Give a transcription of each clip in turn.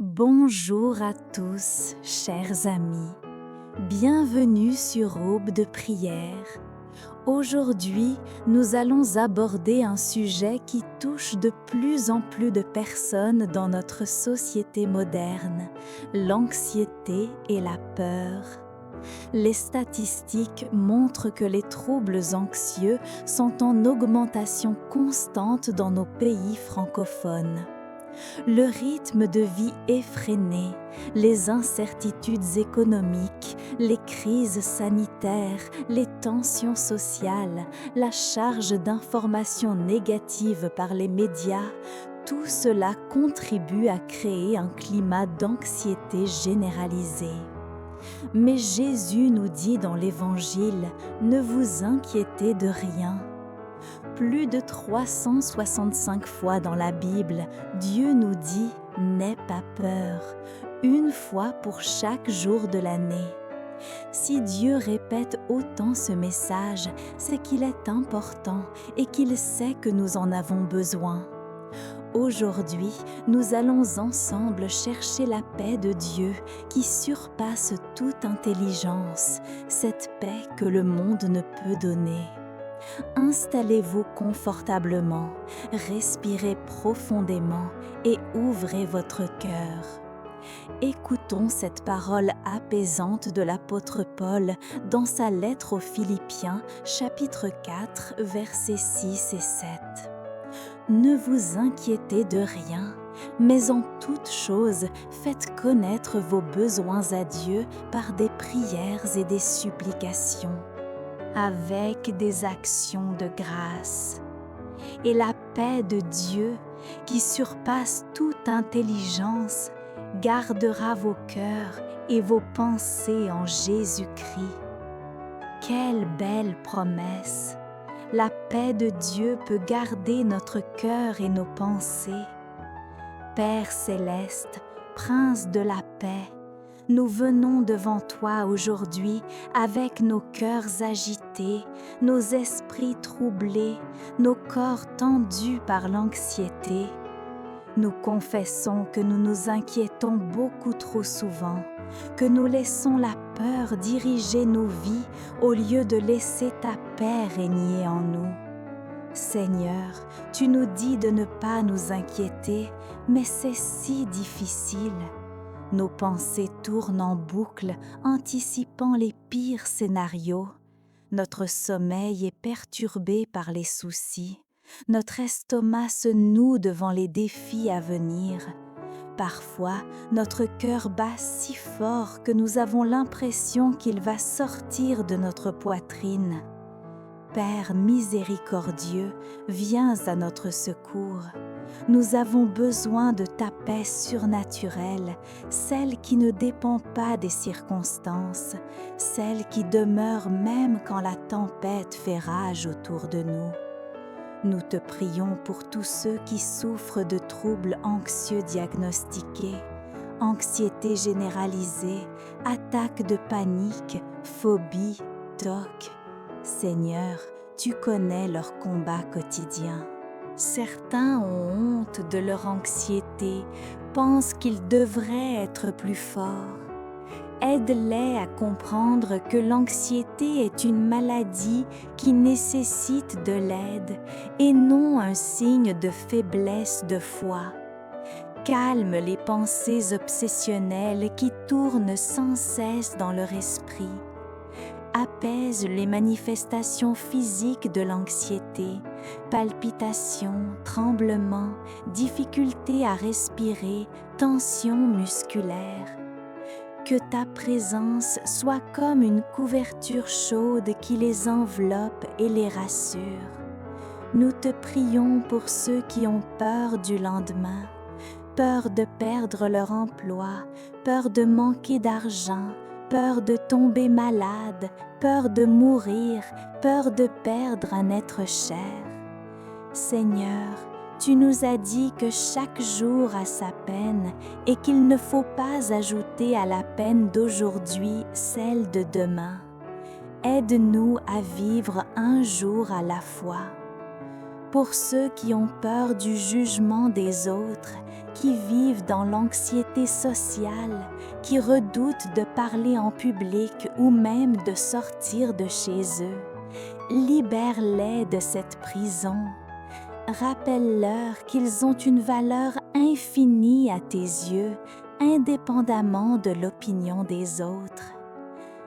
Bonjour à tous, chers amis. Bienvenue sur Aube de prière. Aujourd'hui, nous allons aborder un sujet qui touche de plus en plus de personnes dans notre société moderne, l'anxiété et la peur. Les statistiques montrent que les troubles anxieux sont en augmentation constante dans nos pays francophones. Le rythme de vie effréné, les incertitudes économiques, les crises sanitaires, les tensions sociales, la charge d'informations négatives par les médias, tout cela contribue à créer un climat d'anxiété généralisée. Mais Jésus nous dit dans l'Évangile, « Ne vous inquiétez de rien ». Plus de 365 fois dans la Bible, Dieu nous dit « N'aie pas peur », une fois pour chaque jour de l'année. Si Dieu répète autant ce message, c'est qu'il est important et qu'il sait que nous en avons besoin. Aujourd'hui, nous allons ensemble chercher la paix de Dieu qui surpasse toute intelligence, cette paix que le monde ne peut donner. Installez-vous confortablement, respirez profondément et ouvrez votre cœur. Écoutons cette parole apaisante de l'apôtre Paul dans sa lettre aux Philippiens, chapitre 4, versets 6 et 7. Ne vous inquiétez de rien, mais en toute chose, faites connaître vos besoins à Dieu par des prières et des supplications, avec des actions de grâce. Et la paix de Dieu, qui surpasse toute intelligence, gardera vos cœurs et vos pensées en Jésus-Christ. Quelle belle promesse! La paix de Dieu peut garder notre cœur et nos pensées. Père céleste, Prince de la paix, nous venons devant toi aujourd'hui avec nos cœurs agités, nos esprits troublés, nos corps tendus par l'anxiété. Nous confessons que nous nous inquiétons beaucoup trop souvent, que nous laissons la peur diriger nos vies au lieu de laisser ta paix régner en nous. Seigneur, tu nous dis de ne pas nous inquiéter, mais c'est si difficile. Nos pensées tournent en boucle, anticipant les pires scénarios. Notre sommeil est perturbé par les soucis. Notre estomac se noue devant les défis à venir. Parfois, notre cœur bat si fort que nous avons l'impression qu'il va sortir de notre poitrine. Père miséricordieux, viens à notre secours. Nous avons besoin de ta paix surnaturelle, celle qui ne dépend pas des circonstances, celle qui demeure même quand la tempête fait rage autour de nous. Nous te prions pour tous ceux qui souffrent de troubles anxieux diagnostiqués, anxiété généralisée, attaques de panique, phobie, TOC. Seigneur, tu connais leur combat quotidien. Certains ont honte de leur anxiété, pensent qu'ils devraient être plus forts. Aide-les à comprendre que l'anxiété est une maladie qui nécessite de l'aide et non un signe de faiblesse de foi. Calme les pensées obsessionnelles qui tournent sans cesse dans leur esprit. Apaise les manifestations physiques de l'anxiété, palpitations, tremblements, difficultés à respirer, tensions musculaires. Que ta présence soit comme une couverture chaude qui les enveloppe et les rassure. Nous te prions pour ceux qui ont peur du lendemain, peur de perdre leur emploi, peur de manquer d'argent, peur de tomber malade, peur de mourir, peur de perdre un être cher. Seigneur, tu nous as dit que chaque jour a sa peine et qu'il ne faut pas ajouter à la peine d'aujourd'hui celle de demain. Aide-nous à vivre un jour à la fois. pour ceux qui ont peur du jugement des autres, qui vivent dans l'anxiété sociale, qui redoutent de parler en public ou même de sortir de chez eux. Libère-les de cette prison. Rappelle-leur qu'ils ont une valeur infinie à tes yeux, indépendamment de l'opinion des autres.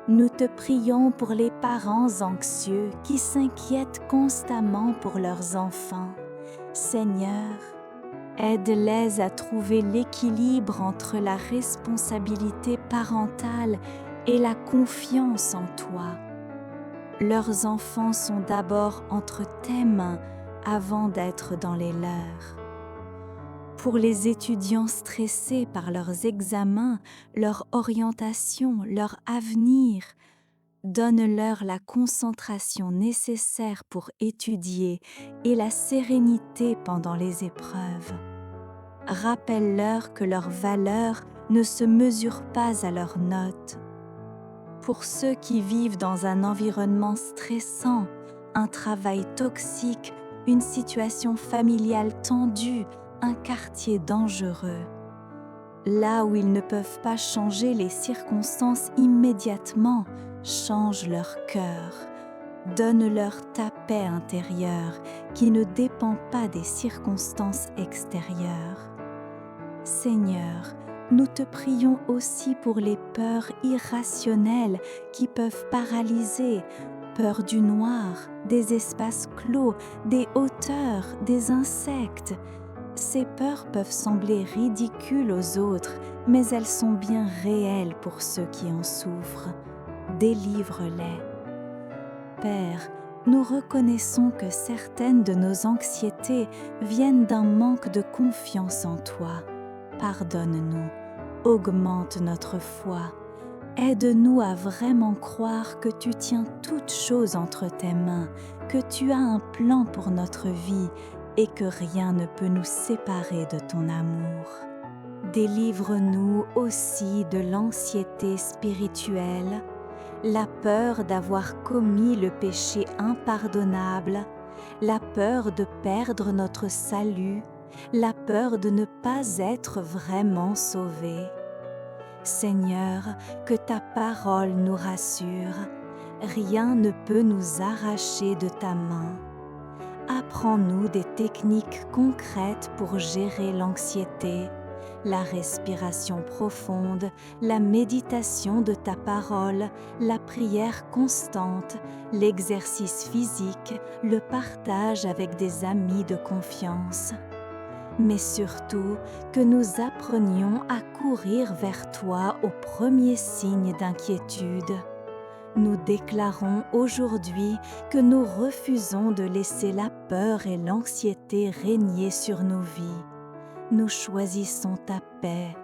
Nous te prions pour les parents anxieux qui s'inquiètent constamment pour leurs enfants. Seigneur, aide-les à trouver l'équilibre entre la responsabilité parentale et la confiance en toi. Leurs enfants sont d'abord entre tes mains avant d'être dans les leurs. Pour les étudiants stressés par leurs examens, leur orientation, leur avenir, donne-leur la concentration nécessaire pour étudier et la sérénité pendant les épreuves. Rappelle-leur que leur valeur ne se mesure pas à leurs notes. Pour ceux qui vivent dans un environnement stressant, un travail toxique, une situation familiale tendue, un quartier dangereux, là où ils ne peuvent pas changer les circonstances immédiatement, change leur cœur. Donne-leur ta paix intérieure qui ne dépend pas des circonstances extérieures. Seigneur, nous te prions aussi pour les peurs irrationnelles qui peuvent paralyser, peur du noir, des espaces clos, des hauteurs, des insectes. Ces peurs peuvent sembler ridicules aux autres, mais elles sont bien réelles pour ceux qui en souffrent. Délivre-les. Père, nous reconnaissons que certaines de nos anxiétés viennent d'un manque de confiance en toi. Pardonne-nous, augmente notre foi. Aide-nous à vraiment croire que tu tiens toutes choses entre tes mains, que tu as un plan pour notre vie et que rien ne peut nous séparer de ton amour. Délivre-nous aussi de l'anxiété spirituelle, la peur d'avoir commis le péché impardonnable, la peur de perdre notre salut, la peur de ne pas être vraiment sauvés. Seigneur, que ta parole nous rassure, rien ne peut nous arracher de ta main. Apprends-nous des techniques concrètes pour gérer l'anxiété, la respiration profonde, la méditation de ta parole, la prière constante, l'exercice physique, le partage avec des amis de confiance. Mais surtout, que nous apprenions à courir vers toi au premier signe d'inquiétude. Nous déclarons aujourd'hui que nous refusons de laisser la peur et l'anxiété régner sur nos vies. Nous choisissons ta paix,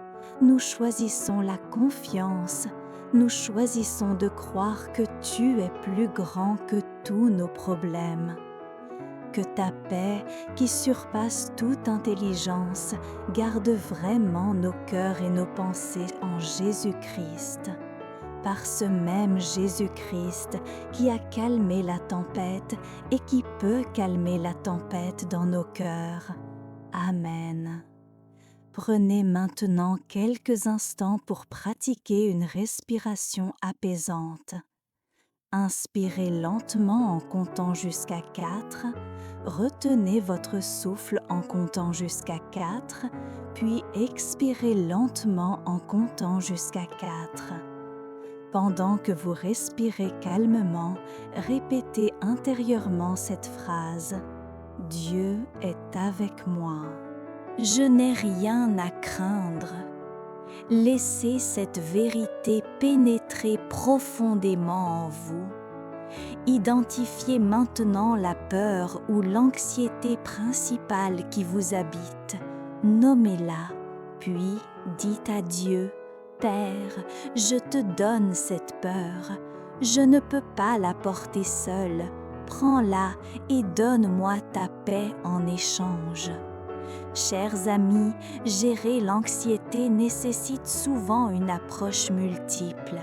nous choisissons la confiance, nous choisissons de croire que tu es plus grand que tous nos problèmes. Que ta paix, qui surpasse toute intelligence, garde vraiment nos cœurs et nos pensées en Jésus-Christ. Par ce même Jésus-Christ qui a calmé la tempête et qui peut calmer la tempête dans nos cœurs. Amen. Prenez maintenant quelques instants pour pratiquer une respiration apaisante. Inspirez lentement en comptant jusqu'à 4, retenez votre souffle en comptant jusqu'à 4, puis expirez lentement en comptant jusqu'à 4. Pendant que vous respirez calmement, répétez intérieurement cette phrase « Dieu est avec moi. Je n'ai rien à craindre. » Laissez cette vérité pénétrer profondément en vous. Identifiez maintenant la peur ou l'anxiété principale qui vous habite. Nommez-la, puis dites à Dieu: Père, je te donne cette peur. Je ne peux pas la porter seule. Prends-la et donne-moi ta paix en échange. Chers amis, gérer l'anxiété nécessite souvent une approche multiple.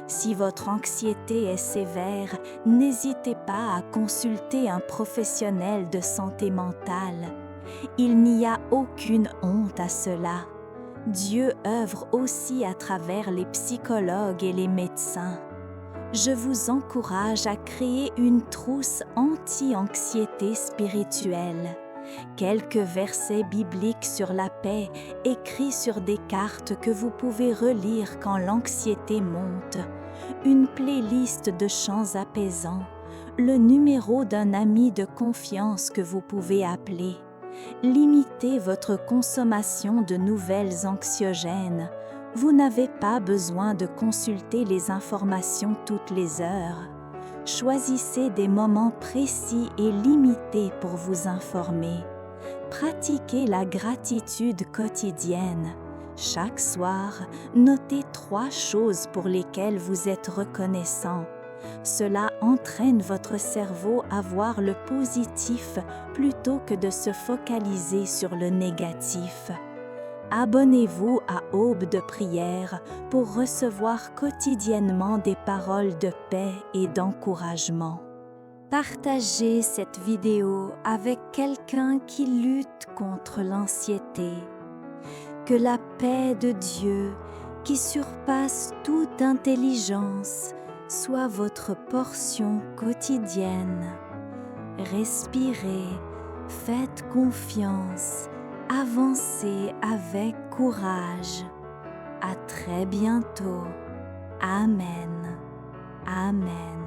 Si votre anxiété est sévère, n'hésitez pas à consulter un professionnel de santé mentale. Il n'y a aucune honte à cela. Dieu œuvre aussi à travers les psychologues et les médecins. Je vous encourage à créer une trousse anti-anxiété spirituelle. Quelques versets bibliques sur la paix écrits sur des cartes que vous pouvez relire quand l'anxiété monte, une playlist de chants apaisants, le numéro d'un ami de confiance que vous pouvez appeler. Limitez votre consommation de nouvelles anxiogènes. Vous n'avez pas besoin de consulter les informations toutes les heures. Choisissez des moments précis et limités pour vous informer. Pratiquez la gratitude quotidienne. Chaque soir, notez 3 choses pour lesquelles vous êtes reconnaissant. Cela entraîne votre cerveau à voir le positif plutôt que de se focaliser sur le négatif. Abonnez-vous à Aube de prière pour recevoir quotidiennement des paroles de paix et d'encouragement. Partagez cette vidéo avec quelqu'un qui lutte contre l'anxiété. Que la paix de Dieu, qui surpasse toute intelligence, soit votre portion quotidienne. Respirez, faites confiance, avancez avec courage. À très bientôt. Amen. Amen.